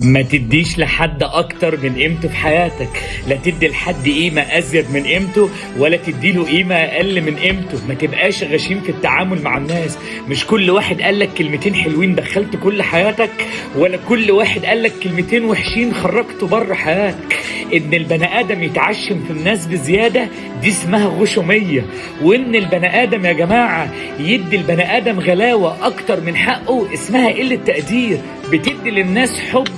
ما تديش لحد اكتر من قيمته في حياتك. لا تدي لحد قيمة ازيد من قيمته ولا تديله قيمة اقل من قيمته. ما تبقاش غشيم في التعامل مع الناس. مش كل واحد قالك كلمتين حلوين دخلت كل حياتك، ولا كل واحد قالك كلمتين وحشين خرجته بره حياتك. ان البني ادم يتعشم في الناس بزيادة دي اسمها غشومية. وان البني ادم يا جماعة يدي البني ادم غلاوة اكتر من حقه اسمها قلة تقدير. بتدي للناس حب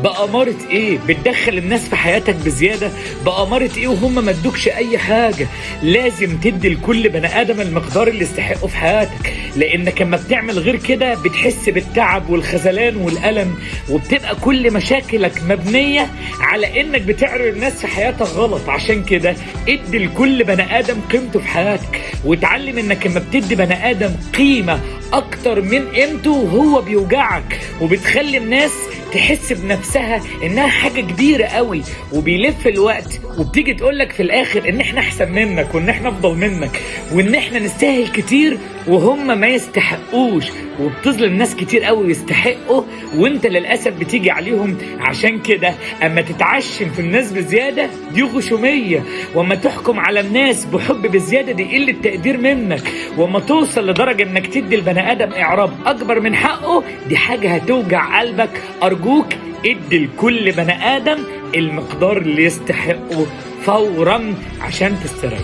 بأمارة ايه؟ بتدخل الناس في حياتك بزيادة بأمارة ايه وهم ما ادوكش اي حاجة؟ لازم تدي لكل بني ادم المقدار اللي يستحقه في حياتك، لانك لما بتعمل غير كده بتحس بالتعب والخذلان والألم، وبتبقى كل مشاكلك مبنية على انك بتعرض الناس في حياتك غلط. عشان كده ادي لكل بني ادم قيمته في حياتك، وتعلم انك لما بتدي بني ادم قيمة اكتر من قيمته وهو بيوجعك، وبتخلي الناس تحس بنفسها انها حاجة كبيرة قوي، وبيلف الوقت وبتيجي تقولك في الاخر ان احنا احسن منك وان احنا افضل منك وان احنا نستاهل كتير وهم ما يستحقوش، وبتظلم ناس كتير قوي يستحقوا وانت للأسف بتيجي عليهم. عشان كده اما تتعشم في الناس بزيادة دي غشومية، واما تحكم على الناس بحب بزيادة دي قلة تقدير منك، واما توصل لدرجة انك تدي البني ادم اعراب اكبر من حقه دي حاجة هتوجع قلبك. ارجوك ادي لكل بني ادم المقدار اللي يستحقه فورا عشان تستريح.